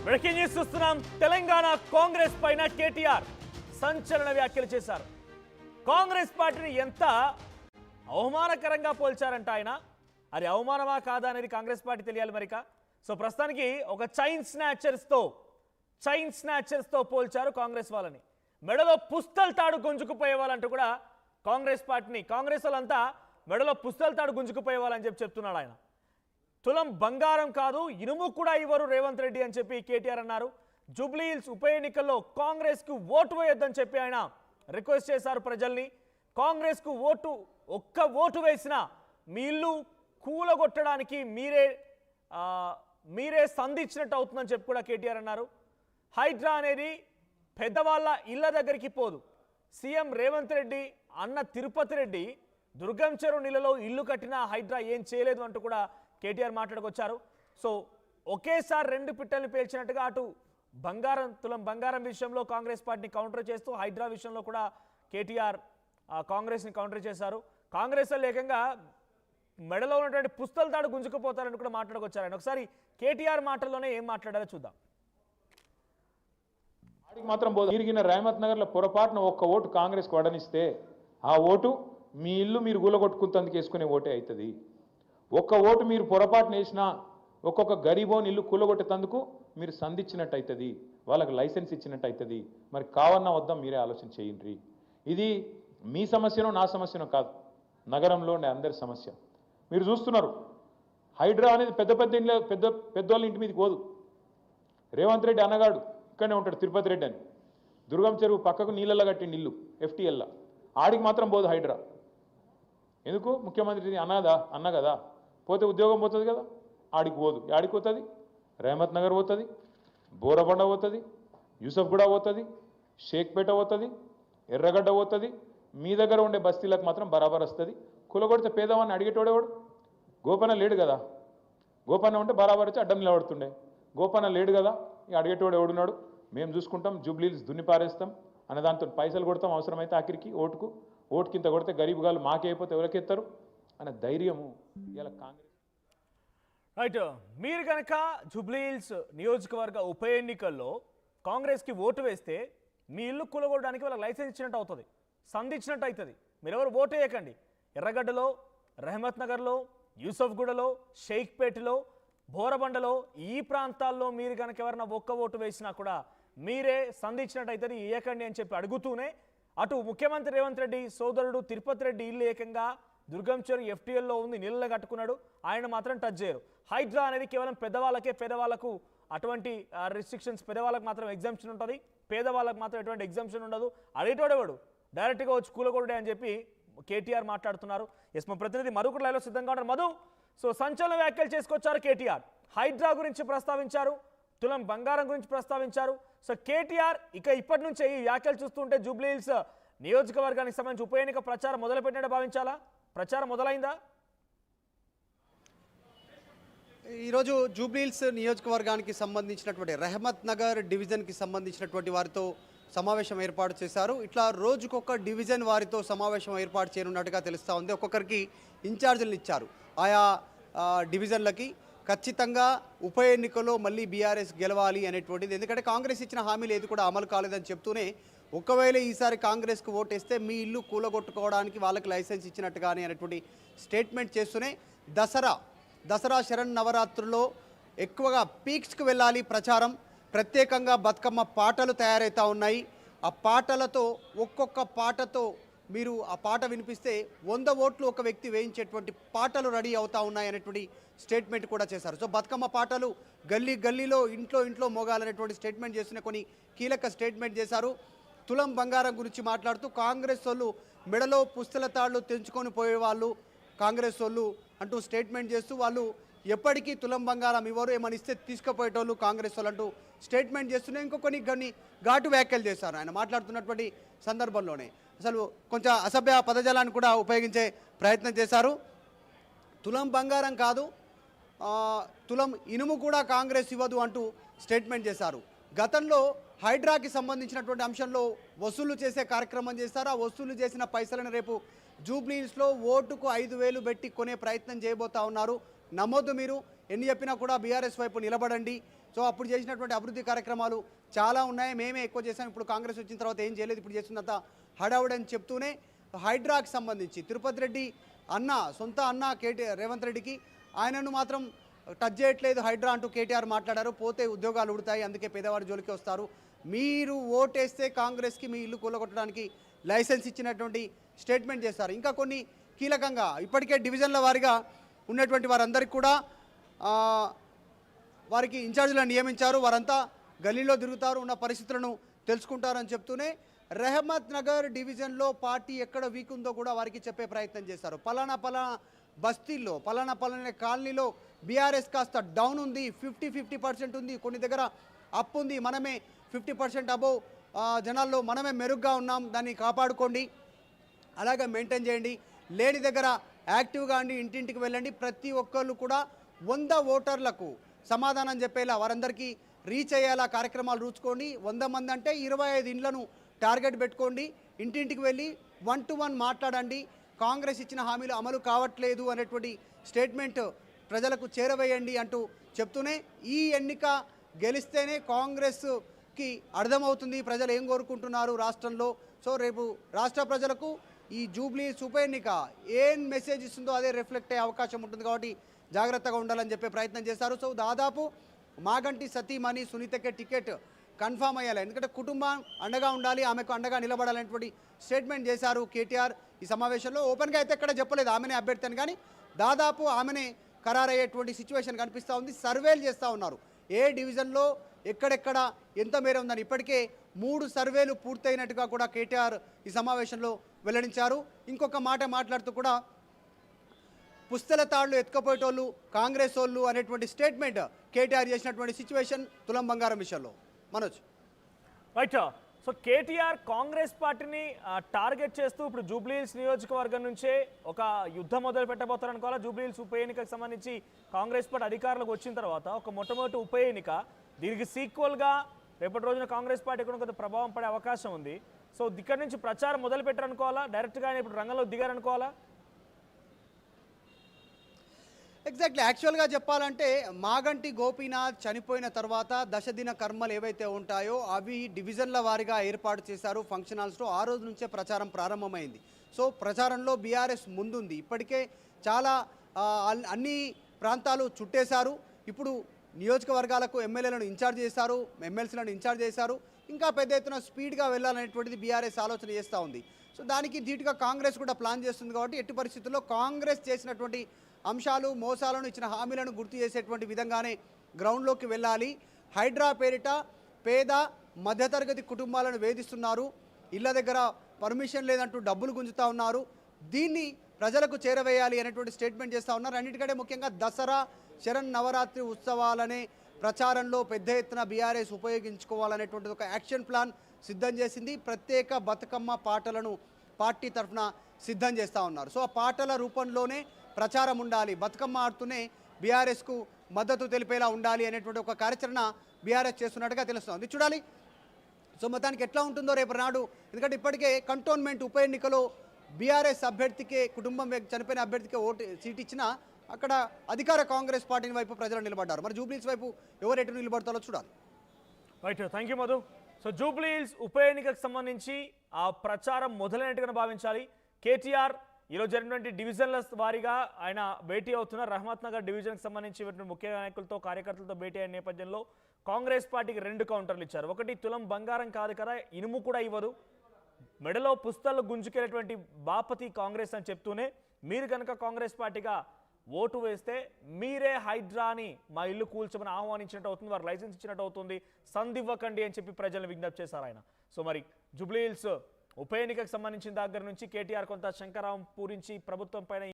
Breaking news చూస్తున్నాం. తెలంగాణ కాంగ్రెస్ పైన కేటీఆర్ సంచలన వ్యాఖ్యలు చేశారు. కాంగ్రెస్ పార్టీని ఎంత అవమానకరంగా పోల్చారంట ఆయన. అది అవమానమా కాదా అనేది కాంగ్రెస్ పార్టీ తెలియాలి మరిక. సో ప్రస్తుతానికి ఒక చైన్ స్నాచర్స్తో పోల్చారు కాంగ్రెస్ వాళ్ళని. మెడలో పుస్తల తాడు గుంజుకుపోయే వాళ్ళంటూ కూడా కాంగ్రెస్ వాళ్ళంతా మెడలో పుస్తల తాడు గుంజుకుపోయే వాళ్ళని చెప్తున్నాడు ఆయన. తులం బంగారం కాదు, ఇనుము కూడా ఇవ్వరు రేవంత్ రెడ్డి అని చెప్పి కేటీఆర్ అన్నారు. జూబ్లీ హిల్స్ ఉప ఎన్నికల్లో కాంగ్రెస్కు ఓటు వేయొద్దని చెప్పి ఆయన రిక్వెస్ట్ చేశారు ప్రజల్ని. కాంగ్రెస్కు ఒక్క ఓటు వేసినా మీ ఇల్లు కూలగొట్టడానికి మీరే సంధించినట్టు అవుతుందని చెప్పి కూడా కేటీఆర్ అన్నారు. హైడ్రా అనేది పెద్దవాళ్ళ ఇళ్ల దగ్గరికి పోదు. సీఎం రేవంత్ రెడ్డి అన్న తిరుపతి రెడ్డి దుర్గం చెరువు నీళ్ళలో ఇల్లు కట్టిన హైడ్రా ఏం చేయలేదు అంటూ కూడా కేటీఆర్ మాట్లాడుకొచ్చారు. సో ఒకేసారి రెండు పిట్టల్ని పేల్చినట్టుగా అటు తులం బంగారం విషయంలో కాంగ్రెస్ పార్టీని కౌంటర్ చేస్తూ హైడ్రా విషయంలో కూడా కేటీఆర్ కాంగ్రెస్ని కౌంటర్ చేశారు. కాంగ్రెస్ ఏకంగా మెడలో ఉన్నటువంటి పుస్తల తాడు గుంజుకుపోతారని కూడా మాట్లాడుకొచ్చారు ఆయన. ఒకసారి కేటీఆర్ మాటల్లోనే ఏం మాట్లాడారో చూద్దాం. మాత్రం తిరిగిన రేవంత్ నగర్లో పొరపాటున ఒక్క ఓటు కాంగ్రెస్కి వడనిస్తే ఆ ఓటు మీ ఇల్లు మీరు కూలగొట్టుకుంటందుకు వేసుకునే ఓటే అవుతుంది. ఒక్క ఓటు మీరు పొరపాటున వేసినా ఒక్కొక్క గరీబోని ఇల్లు కూలగొట్టేందుకు మీరు సంధించినట్టు అవుతుంది, వాళ్ళకి లైసెన్స్ ఇచ్చినట్టు అవుతుంది. మరి కావన్నా వద్దాం మీరే ఆలోచన చేయండి. ఇది మీ సమస్యనో నా సమస్యనో కాదు, నగరంలో ఉండే అందరి సమస్య. మీరు చూస్తున్నారు హైడ్రా అనేది పెద్దోళ్ళ ఇంటి మీదకి పోదు. రేవంత్ రెడ్డి అన్నగాడు ఇక్కడనే ఉంటాడు, తిరుపతి రెడ్డి అని. దుర్గం చెరువు పక్కకు నీళ్ళల్లో కట్టిండి ఇల్లు FTLలో, ఆడికి మాత్రం పోదు హైడ్రా. ఎందుకు? ముఖ్యమంత్రి అన్న కదా, పోతే ఉద్యోగం పోతుంది కదా, ఆడికి పోదు. ఆడికి పోతుంది, రేవంత్ నగర్ పోతుంది, బోరబండ పోతుంది, యూసఫ్గూడ పోతుంది, షేక్పేట పోతుంది, ఎర్రగడ్డ పోతుంది. మీ దగ్గర ఉండే బస్తీలకు మాత్రం బరాబర్ వస్తుంది. కులగొడితే పేదవాడిని అడిగేటోడేవాడు? గోపన్న లేడు కదా. గోపన్న ఉంటే బరాబర్ వచ్చి అడ్డం నిలబడుతుండే. గోపన్న లేడు కదా, ఇక అడిగేటోడు ఎవడున్నాడు? మేము చూసుకుంటాం, జూబ్లీ హిల్స్ దున్ని పారేస్తాం అనే దాంతో పైసలు కొడతాం, అవసరమైతే ఆఖరికి ఓటుకింత కొడితే గరీబుగాలు మాకేయిపోతే ఎవరికెత్తారు అనే ధైర్యము ఇలా కాంగ్రెస్. రైట్, మీరు కనుక జూబ్లీ హిల్స్ నియోజకవర్గ ఉప ఎన్నికల్లో కాంగ్రెస్కి ఓటు వేస్తే మీ ఇల్లు కూలగొట్టడానికి వాళ్ళకి లైసెన్స్ ఇచ్చినట్టు అవుతుంది, సంధించినట్టు అవుతుంది. మీరెవరు ఓటు వేయకండి. ఎర్రగడ్డలో, రహమత్ నగర్లో, యూసఫ్గూడలో, షేక్పేటలో, బోరబండలో ఈ ప్రాంతాల్లో మీరు కనుక ఎవరైనా ఒక్క ఓటు వేసినా కూడా మీరే సంధించినట్టు అవుతుంది, వేయకండి అని చెప్పి అడుగుతూనే అటు ముఖ్యమంత్రి రేవంత్ రెడ్డి సోదరుడు తిరుపతి రెడ్డి ఇల్లు ఏకంగా దుర్గం చెరువు FTLలో ఉంది, నీళ్ళలో కట్టుకున్నాడు. ఆయన మాత్రం టచ్ చేయరు. హైడ్రా అనేది కేవలం పేదవాళ్ళకు అటువంటి రిస్ట్రిక్షన్స్, పేదవాళ్ళకి మాత్రం ఎగ్జామ్షన్ ఉంటుంది, పేదవాళ్ళకి మాత్రం ఎటువంటి ఎగ్జామ్షన్ ఉండదు. అడిగేటోడేవాడు డైరెక్ట్గా వచ్చి కూలగొడే అని చెప్పి కేటీఆర్ మాట్లాడుతున్నారు. ఎస్, మా ప్రతినిధి మధు కూడా లైవ్లో సిద్ధంగా ఉన్నారు. మధు, సో సంచలన వ్యాఖ్యలు చేసుకొచ్చారు కేటీఆర్. హైడ్రా గురించి ప్రస్తావించారు, తులం బంగారం గురించి ప్రస్తావించారు. సో కేటీఆర్ ఇప్పటి నుంచే ఈ వ్యాఖ్యలు చూస్తుంటే జూబ్లీ హిల్స్ నియోజకవర్గానికి సంబంధించి ఉప ఎన్నిక ప్రచారం మొదలుపెట్టినట్టు భావించాలా? ప్రచారం మొదలైందా? ఈరోజు జూబ్లీ హిల్స్ నియోజకవర్గానికి సంబంధించినటువంటి రహమత్ నగర్ డివిజన్కి సంబంధించినటువంటి వారితో సమావేశం ఏర్పాటు చేశారు. ఇట్లా రోజుకొక డివిజన్ వారితో సమావేశం ఏర్పాటు చేయనున్నట్టుగా తెలుస్తూ ఉంది. ఒక్కొక్కరికి ఇన్ఛార్జీలను ఇచ్చారు. ఆయా డివిజన్లకి ఖచ్చితంగా ఉప ఎన్నికల్లో మళ్ళీ బీఆర్ఎస్ గెలవాలి అనేటువంటిది. ఎందుకంటే కాంగ్రెస్ ఇచ్చిన హామీలు ఏది కూడా అమలు కాలేదని చెప్తూనే ఒకవేళ ఈసారి కాంగ్రెస్కు ఓటేస్తే మీ ఇల్లు కూలగొట్టుకోవడానికి వాళ్ళకి లైసెన్స్ ఇచ్చినట్టు కానీ అనేటువంటి స్టేట్మెంట్ చేస్తూనే దసరా శరణ్ నవరాత్రుల్లో ఎక్కువగా పీక్స్కి వెళ్ళాలి ప్రచారం. ప్రత్యేకంగా బతుకమ్మ పాటలు తయారవుతూ ఉన్నాయి. ఆ పాటలతో ఒక్కొక్క పాటతో మీరు ఆ పాట వినిపిస్తే 100 ఓట్లు ఒక వ్యక్తి వేయించేటువంటి పాటలు రెడీ అవుతూ ఉన్నాయి అనేటువంటి స్టేట్మెంట్ కూడా చేశారు. సో బతుకమ్మ పాటలు గల్లీలో ఇంట్లో మోగాలనేటువంటి స్టేట్మెంట్ చేస్తున్న కొన్ని కీలక స్టేట్మెంట్ చేశారు. తులం బంగారం గురించి మాట్లాడుతూ కాంగ్రెస్ వాళ్ళు మెడలో పుస్తల తాళ్ళు తెంచుకొని పోయేవాళ్ళు కాంగ్రెస్ వాళ్ళు అంటూ స్టేట్మెంట్ చేస్తూ వాళ్ళు ఎప్పటికీ తులం బంగారం ఇవ్వరు, ఏమని ఇస్తే తీసుకుపోయేటోళ్ళు కాంగ్రెస్ వాళ్ళు అంటూ స్టేట్మెంట్ చేస్తున్నాయి. కొన్ని ఘాటు వ్యాఖ్యలు చేశారు ఆయన మాట్లాడుతున్నటువంటి సందర్భంలోనే. అసలు కొంచెం అసభ్య పదజాలాన్ని కూడా ఉపయోగించే ప్రయత్నం చేశారు. తులం బంగారం కాదు, తులం ఇనుము కూడా కాంగ్రెస్ ఇవ్వదు అంటూ స్టేట్మెంట్ చేశారు. గతంలో హైడ్రాకి సంబంధించినటువంటి అంశంలో వసూలు చేసే కార్యక్రమం చేశారు. ఆ వసూలు చేసిన పైసలను రేపు జూబ్లీ హిల్స్లో ఓటుకు 5,000 పెట్టి కొనే ప్రయత్నం చేయబోతా ఉన్నారు. నమ్మొద్దు. మీరు ఎన్ని చెప్పినా కూడా బీఆర్ఎస్ వైపు నిలబడండి. సో అప్పుడు చేసినటువంటి అభివృద్ధి కార్యక్రమాలు చాలా ఉన్నాయి, మేమే ఎక్కువ చేసాం, ఇప్పుడు కాంగ్రెస్ వచ్చిన తర్వాత ఏం చేయలేదు, ఇప్పుడు చేస్తున్నంత హడావుడని చెప్తూనే హైడ్రాకి సంబంధించి తిరుపతి రెడ్డి అన్న, సొంత అన్న రేవంత్ రెడ్డికి, ఆయనను మాత్రం టచ్ చేయట్లేదు హైడ్రా అంటూ కేటీఆర్ మాట్లాడారు. పోతే ఉద్యోగాలు ఉడతాయి, అందుకే పేదవాడి జోలికి వస్తారు, మీరు ఓటేస్తే కాంగ్రెస్కి మీ ఇల్లు కూలగొట్టడానికి లైసెన్స్ ఇచ్చినటువంటి స్టేట్మెంట్ చేస్తారు. ఇంకా కొన్ని కీలకంగా ఇప్పటికే డివిజన్ల వారీగా ఉన్నటువంటి వారందరికీ కూడా వారికి ఇన్ఛార్జీలను నియమించారు. వారంతా గల్లీలో తిరుగుతారు, ఉన్న పరిస్థితులను తెలుసుకుంటారని చెప్తూనే రెహమత్ నగర్ డివిజన్లో పార్టీ ఎక్కడ వీక్ ఉందో కూడా వారికి చెప్పే ప్రయత్నం చేశారు. పలానా బస్తీల్లో, పలానా కాలనీలో బీఆర్ఎస్ కాస్త డౌన్ ఉంది, 50% ఉంది, కొన్ని దగ్గర అప్ ఉంది, మనమే 50% అబోవ్ జనాల్లో మనమే మెరుగ్గా ఉన్నాం, దాన్ని కాపాడుకోండి, అలాగే మెయింటైన్ చేయండి, లేని దగ్గర యాక్టివ్గా అండి, ఇంటింటికి వెళ్ళండి, ప్రతి ఒక్కళ్ళు కూడా 100 ఓటర్లకు సమాధానం చెప్పేలా వారందరికీ రీచ్ అయ్యేలా కార్యక్రమాలు రూచుకోండి. 100 మంది అంటే 25 ఇండ్లను టార్గెట్ పెట్టుకోండి, ఇంటింటికి వెళ్ళి 1-to-1 మాట్లాడండి, కాంగ్రెస్ ఇచ్చిన హామీలు అమలు కావట్లేదు అనేటువంటి స్టేట్మెంట్ ప్రజలకు చేరవేయండి అంటూ చెప్తూనే ఈ ఎన్నిక గెలిస్తేనే కాంగ్రెస్కి అర్థమవుతుంది ప్రజలు ఏం కోరుకుంటున్నారు రాష్ట్రంలో. సో రేపు రాష్ట్ర ప్రజలకు ఈ జూబ్లీ ఉప ఎన్నిక ఏం మెసేజ్ ఇస్తుందో అదే రిఫ్లెక్ట్ అయ్యే అవకాశం ఉంటుంది, కాబట్టి జాగ్రత్తగా ఉండాలని చెప్పే ప్రయత్నం చేశారు. సో దాదాపు మాగంటి సతీమణి సునీతకే టికెట్ కన్ఫామ్ అయ్యాలి, ఎందుకంటే కుటుంబం అండగా ఉండాలి, ఆమెకు అండగా నిలబడాలనేటువంటి స్టేట్మెంట్ చేశారు కేటీఆర్ ఈ సమావేశంలో. ఓపెన్గా అయితే ఎక్కడ చెప్పలేదు ఆమెనే అభ్యర్థి అని, కానీ దాదాపు ఆమెనే ఖరారయ్యేటువంటి సిచ్యువేషన్ కనిపిస్తూ ఉంది. సర్వేలు చేస్తూ ఉన్నారు, ఏ డివిజన్లో ఎక్కడెక్కడ ఎంత మేర ఉందని. ఇప్పటికే 3 సర్వేలు పూర్తయినట్టుగా కూడా కేటీఆర్ ఈ సమావేశంలో వెల్లడించారు. ఇంకొక మాట మాట్లాడుతూ కూడా పుస్తల తాళ్లు ఎత్తుకపోయేటోళ్ళు కాంగ్రెస్ వాళ్ళు అనేటువంటి స్టేట్మెంట్ కేటీఆర్ చేసినటువంటి సిచ్యువేషన్ తులం బంగారం విషయంలో. మనోజ్ రైట్. సో కేటీఆర్ కాంగ్రెస్ పార్టీని టార్గెట్ చేస్తూ ఇప్పుడు జూబ్లీహిల్స్ నియోజకవర్గం నుంచే ఒక యుద్ధం మొదలు పెట్టబోతారు అనుకోవాలా. జూబ్లీహిల్స్ ఉప ఎన్నికకు సంబంధించి కాంగ్రెస్ పార్టీ అధికారులకు వచ్చిన తర్వాత ఒక మొట్టమొదటి ఉప ఎన్నిక, దీనికి సీక్వల్గా రేపటి రోజున కాంగ్రెస్ పార్టీ కూడా కొంత ప్రభావం పడే అవకాశం ఉంది. సో ఇక్కడ నుంచి ప్రచారం మొదలు పెట్టారనుకోవాలా, డైరెక్ట్గా ఆయన ఇప్పుడు రంగంలో దిగారనుకోవాలా? ఎగ్జాక్ట్లీ, యాక్చువల్గా చెప్పాలంటే మాగంటి గోపీనాథ్ చనిపోయిన తర్వాత దశదిన కర్మలు ఏవైతే ఉంటాయో అవి డివిజన్ల వారీగా ఏర్పాటు చేశారు ఫంక్షన్ హాల్స్లో. ఆ రోజు నుంచే ప్రచారం ప్రారంభమైంది. సో ప్రచారంలో బీఆర్ఎస్ ముందుంది, ఇప్పటికే చాలా అన్ని ప్రాంతాలు చుట్టేశారు. ఇప్పుడు నియోజకవర్గాలకు ఎమ్మెల్యేలను ఇన్ఛార్జ్ చేశారు, ఎమ్మెల్సీలను ఇన్ఛార్జ్ చేశారు, ఇంకా పెద్ద ఎత్తున స్పీడ్గా వెళ్ళాలనేటువంటిది బీఆర్ఎస్ ఆలోచన చేస్తూ ఉంది. సో దానికి ధీటుగా కాంగ్రెస్ కూడా ప్లాన్ చేస్తుంది, కాబట్టి ఎట్టి పరిస్థితుల్లో కాంగ్రెస్ చేసినటువంటి అంశాలు, మోసాలను, ఇచ్చిన హామీలను గుర్తు చేసేటువంటి విధంగానే గ్రౌండ్లోకి వెళ్ళాలి. హైడ్రా పేరిట పేద మధ్యతరగతి కుటుంబాలను వేధిస్తున్నారు, ఇళ్ల దగ్గర పర్మిషన్ లేదంటూ డబ్బులు గుంజుతూ ఉన్నారు, దీన్ని ప్రజలకు చేరవేయాలి అనేటువంటి స్టేట్మెంట్ చేస్తూ ఉన్నారు. అన్నిటికంటే ముఖ్యంగా దసరా శరన్నవరాత్రి ఉత్సవాలనే ప్రచారంలో పెద్ద ఎత్తున బీఆర్ఎస్ ఉపయోగించుకోవాలనేటువంటిది ఒక యాక్షన్ ప్లాన్ సిద్ధం చేసింది. ప్రత్యేక బతుకమ్మ పాటలను పార్టీ తరఫున సిద్ధం చేస్తూ ఉన్నారు. సో ఆ పాటల రూపంలోనే ప్రచారం ఉండాలి, బతుకమ్మ ఆడుతూనే బీఆర్ఎస్కు మద్దతు తెలిపేలా ఉండాలి అనేటువంటి ఒక కార్యాచరణ బీఆర్ఎస్ చేస్తున్నట్టుగా తెలుస్తుంది. చూడాలి సో మొత్తానికి ఎట్లా ఉంటుందో రేపు నాడు, ఎందుకంటే ఇప్పటికే కంటోన్మెంట్ ఉప ఎన్నికలో బీఆర్ఎస్ అభ్యర్థికే, కుటుంబం చనిపోయిన అభ్యర్థికే సీట్ ఇచ్చినా అక్కడ అధికార కాంగ్రెస్ పార్టీని వైపు ప్రజలు నిలబడ్డారు. మరి జూబ్లీహిల్స్ వైపు ఎవరు ఎటు నిలబడతారో చూడాలి. Right, thank you Madhu. So Jubilee Hills ఉప ఎన్నికకు సంబంధించి ఆ ప్రచారం మొదలైనట్టుగా భావించాలి. కేటీఆర్ ఈరోజు జరిగినటువంటి డివిజన్ల వారీగా ఆయన భేటీ అవుతున్నారు. రహమత్ నగర్ డివిజన్కి సంబంధించి ముఖ్య నాయకులతో, కార్యకర్తలతో భేటీ అయిన నేపథ్యంలో కాంగ్రెస్ పార్టీకి 2 కౌంటర్లు ఇచ్చారు. ఒకటి, తులం బంగారం కాదు కదా, ఇనుము కూడా ఇవ్వదు, మెడలో పుస్తలు గుంజుకెళ్ళేటువంటి బాపతి కాంగ్రెస్ అని చెప్తూనే, మీరు కనుక కాంగ్రెస్ పార్టీగా ఓటు వేస్తే మీరే హైడ్రాని మా ఇల్లు కూల్చమని ఆహ్వానించినట్టు అవుతుంది, వారు లైసెన్స్ ఇచ్చినట్టు అవుతుంది, సందివ్వకండి అని చెప్పి ప్రజలను విజ్ఞప్తి చేశారు ఆయన. సో మరి జూబ్లీహిల్స్ ఉప ఎన్నికకు సంబంధించిన దగ్గర నుంచి కేటీఆర్ కొంత శంకరావం పూరించి ప్రభుత్వం పైన